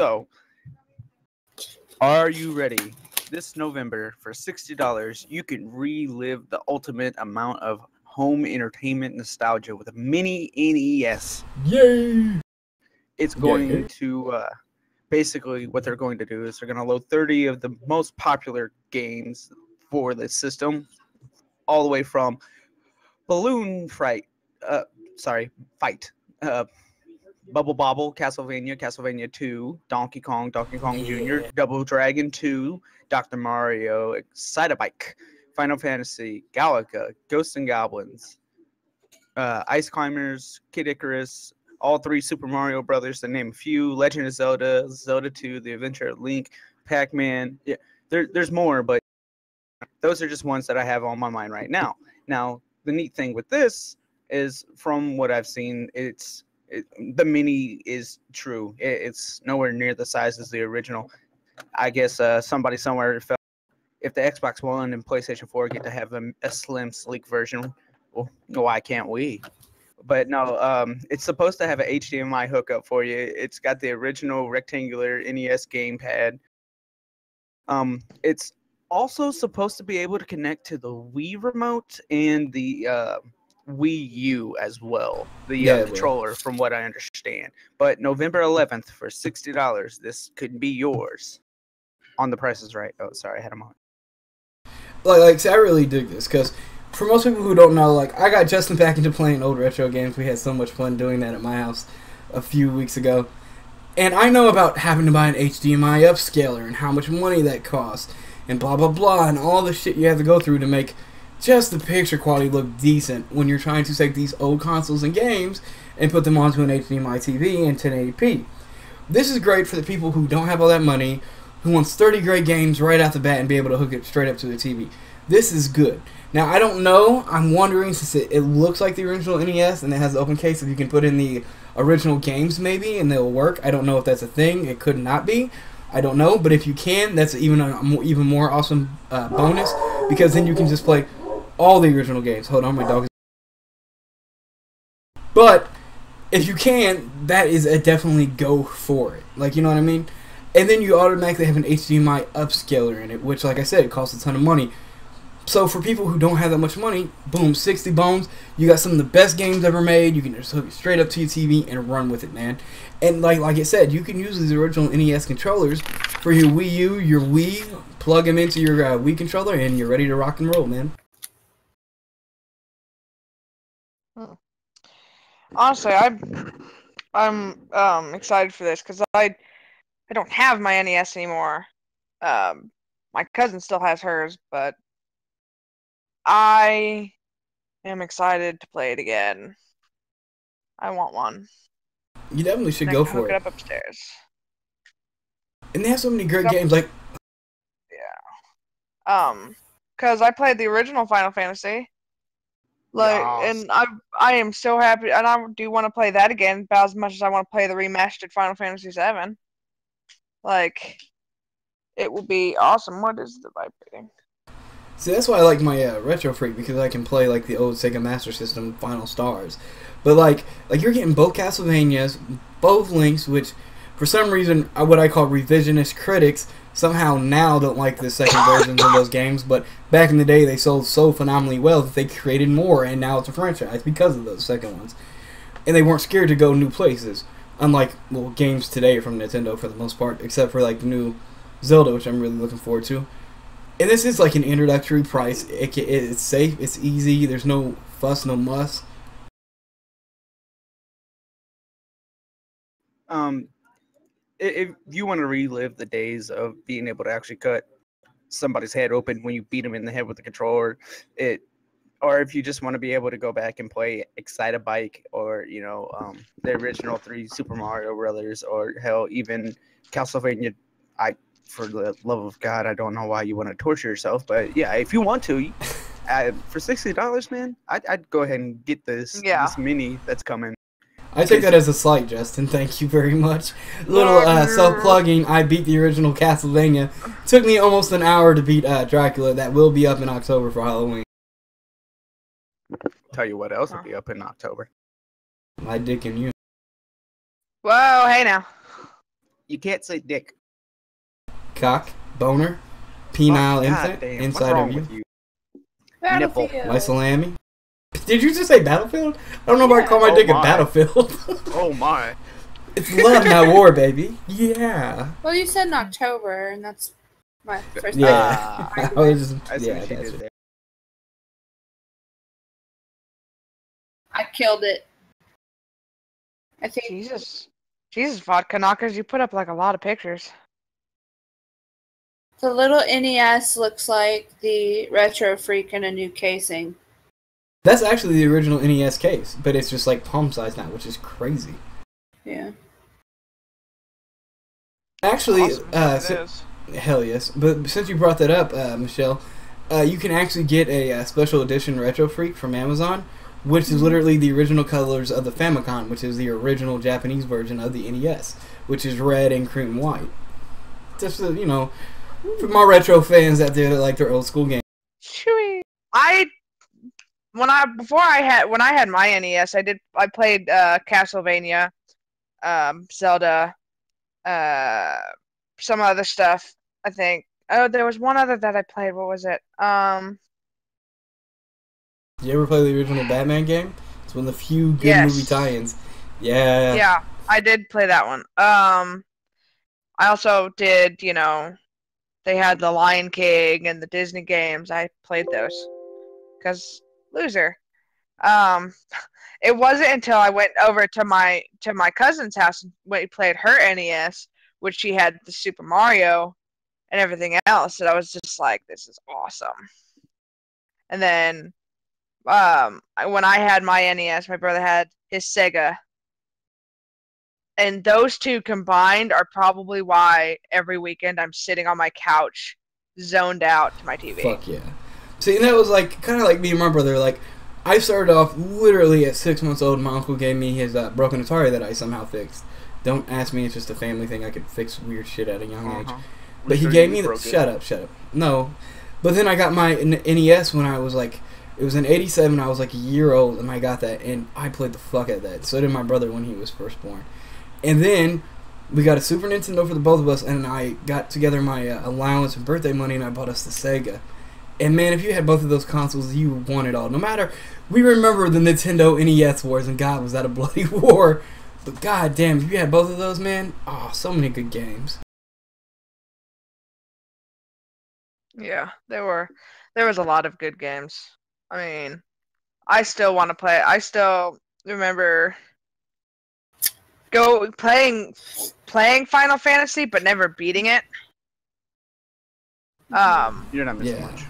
So, are you ready? This November, for $60, you can relive the ultimate amount of home entertainment nostalgia with a mini NES. Yay! It's going to, basically, what they're going to do is they're going to load 30 of the most popular games for the system, all the way from Balloon Fight, Bubble Bobble, Castlevania 2, Donkey Kong Jr., Double Dragon 2, Dr. Mario, Excitebike, Final Fantasy, Galaga, Ghosts and Goblins, Ice Climbers, Kid Icarus, all three Super Mario Brothers, to name a few, Legend of Zelda, Zelda 2, The Adventure of Link, Pac-Man. Yeah, there's more, but those are just ones that I have on my mind right now. Now, the neat thing with this is, from what I've seen, the mini is true. It's nowhere near the size as the original. I guess somebody somewhere felt if the Xbox One and PlayStation 4 get to have a slim, sleek version, well, why can't we? But no, it's supposed to have an HDMI hookup for you. It's got the original rectangular NES gamepad. It's also supposed to be able to connect to the Wii remote and the Wii U as well, the controller, from what I understand. But November 11th for $60, this could be yours. On The Price is Right. Oh, sorry, I had them on. Like, I really dig this, because for most people who don't know, like, I got Justin back into playing old retro games. We had so much fun doing that at my house a few weeks ago. And I know about having to buy an HDMI upscaler and how much money that costs, and blah, blah, blah, and all the shit you have to go through to make just the picture quality look decent when you're trying to take these old consoles and games and put them onto an HDMI TV in 1080p. This is great for the people who don't have all that money, who wants 30 great games right out the bat and be able to hook it straight up to the TV. This is good. Now, I don't know. I'm wondering, since it looks like the original NES and it has the open case, if you can put in the original games maybe and they'll work. I don't know if that's a thing. It could not be. I don't know. But if you can, that's even more awesome bonus, because then you can just play all the original games. Hold on, my dog is... But if you can, that is a definitely go for it. Like, you know what I mean? And then you automatically have an HDMI upscaler in it, which, like I said, it costs a ton of money. So for people who don't have that much money, boom, 60 bones, you got some of the best games ever made. You can just hook it straight up to your TV and run with it, man. And like I said, you can use these original NES controllers for your Wii U, your Wii, plug them into your Wii controller, and you're ready to rock and roll, man. Honestly, I'm excited for this, because I don't have my NES anymore. My cousin still has hers, but I am excited to play it again. I want one. You definitely should go for it. Hook it up upstairs. And they have so many great games, like... Yeah. Because I played the original Final Fantasy. Like, yes. and I am so happy, and I do want to play that again about as much as I want to play the remastered Final Fantasy VII. Like, it will be awesome. What is the vibrating? See, that's why I like my Retro Freak, because I can play like the old Sega Master System Final Stars. But like you're getting both Castlevanias, both Links, which for some reason what I call revisionist critics somehow now don't like the second versions of those games. But back in the day, they sold so phenomenally well that they created more, and now it's a franchise because of those second ones. And they weren't scared to go new places, unlike games today from Nintendo for the most part, except for like the new Zelda, which I'm really looking forward to. And this is like an introductory price. It's safe, it's easy, there's no fuss, no muss. If you want to relive the days of being able to actually cut somebody's head open when you beat them in the head with the controller, or if you just want to be able to go back and play Excitebike, or the original 3 Super Mario Brothers, or hell, even Castlevania, for the love of God, I don't know why you want to torture yourself, but yeah, if you want to, for $60, man, I'd go ahead and get this mini that's coming. I take that as a slight, Justin. Thank you very much. Little self-plugging. I beat the original Castlevania. Took me almost an hour to beat Dracula. That will be up in October for Halloween. Tell you what else will be up in October. My dick and you. Whoa, hey now. You can't say dick. Cock, boner, penile implant Damn. inside What's wrong of you. with you? Battlefield. My salami. Did you just say Battlefield? I don't know if I call my dick a Battlefield. Oh my. It's love, not war, baby. Yeah. Well, you said in October, and that's my first. Yeah. I see yeah, what she that's did it. there. I killed it. I think. Jesus, vodka knockers, you put up like a lot of pictures. The little NES looks like the Retro Freak in a new casing. That's actually the original NES case, but it's just like palm size now, which is crazy. Yeah. Actually, Awesome. hell yes. But since you brought that up, Michelle, you can actually get a special edition Retro Freak from Amazon, which is literally the original colors of the Famicom, which is the original Japanese version of the NES, which is red and cream white. Just for my retro fans out there that like their old school games. Chewy. When I had my NES, I played Castlevania, Zelda, some other stuff, I think. Oh, there was one other that I played. What was it? Did you ever play the original Batman game? It's one of the few good Yes. movie tie-ins. Yeah. Yeah, I did play that one. I also did, they had the Lion King and the Disney games. I played those. 'Cause loser. It wasn't until I went over to my cousin's house when he played her NES, which she had the Super Mario and everything else, that I was just like, this is awesome. And then when I had my NES, my brother had his Sega. And those two combined are probably why every weekend I'm sitting on my couch, zoned out to my TV. Fuck yeah. See, and that was like kind of like me and my brother. Like, I started off literally at 6 months old. My uncle gave me his broken Atari that I somehow fixed. Don't ask me; it's just a family thing. I could fix weird shit at a young age. But he gave me the shut up. No, but then I got my NES when I was like, it was in '87. I was like a year old, and I got that, and I played the fuck out of that. So did my brother when he was first born. And then we got a Super Nintendo for the both of us, and I got together my allowance and birthday money, and I bought us the Sega. And man, if you had both of those consoles, you won it all. No matter, we remember the Nintendo NES wars, and God, was that a bloody war. But god damn, if you had both of those, man, so many good games. Yeah, there was a lot of good games. I mean, I still want to play. I still remember playing Final Fantasy, but never beating it. You're not missing much.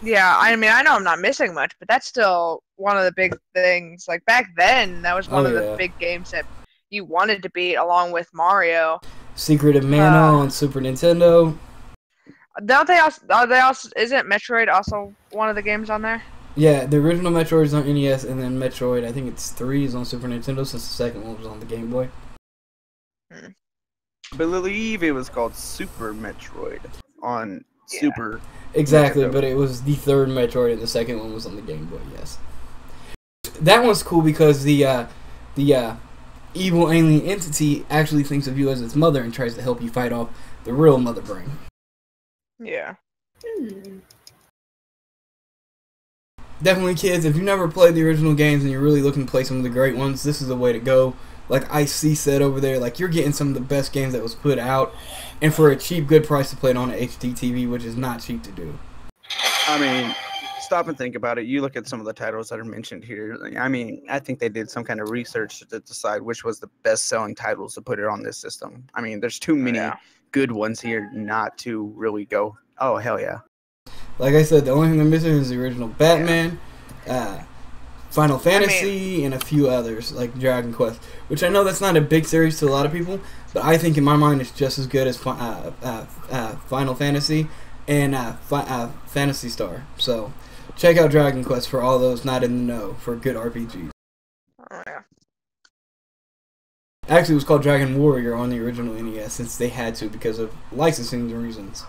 Yeah, I mean, I know I'm not missing much, but that's still one of the big things. Like, back then, that was one of the big games that you wanted to beat, along with Mario. Secret of Mana on Super Nintendo. Don't they also isn't Metroid also one of the games on there? Yeah, the original Metroid is on NES, and then Metroid, I think it's 3, is on Super Nintendo, since the second one was on the Game Boy. I believe it was called Super Metroid on Super. Exactly, Nintendo. but it was the third Metroid, and the second one was on the Game Boy. Yes, that one's cool because the evil alien entity actually thinks of you as its mother and tries to help you fight off the real mother brain. Yeah. Definitely, kids, if you've never played the original games and you're really looking to play some of the great ones, this is the way to go. Like IC said over there, like, you're getting some of the best games that was put out, and for a cheap, good price to play it on an HD TV, which is not cheap to do. I mean, stop and think about it. You look at some of the titles that are mentioned here. I mean, I think they did some kind of research to decide which was the best-selling titles to put it on this system. I mean, there's too many good ones here not to really go, oh, hell yeah. Like I said, the only thing they're missing is the original Batman, Final Fantasy, and a few others, like Dragon Quest, which I know that's not a big series to a lot of people, but I think in my mind it's just as good as Final Fantasy and Phantasy Star. So check out Dragon Quest for all those not in the know for good RPGs. Oh, yeah. Actually, it was called Dragon Warrior on the original NES since they had to because of licensing reasons.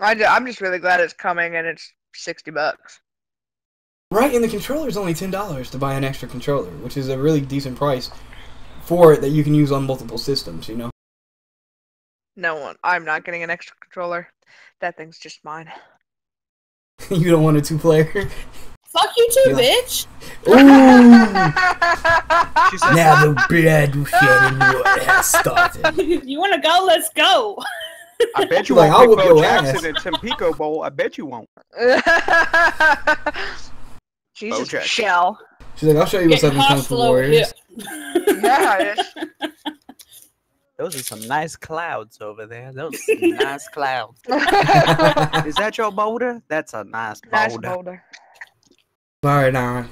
I'm just really glad it's coming and it's $60. Right, and the controller's only $10 to buy an extra controller, which is a really decent price. for it that you can use on multiple systems, you know? No one. I'm not getting an extra controller. That thing's just mine. You don't want a 2-player? Fuck you too, Yeah. bitch. Ooh! She said, Now the bloodshed war has started. You want to go? Let's go. I bet you Like, won't I'll pick whoop Bo your Jackson ass. and Tampico Bowl. I bet you won't. Jesus, Jackson. Shell. She's like, I'll show you what's up in Kung Fu Warriors. Yeah. Those are some nice clouds over there. Those are some nice clouds. Is that your boulder? That's a nice boulder. Nice boulder. Alright, now.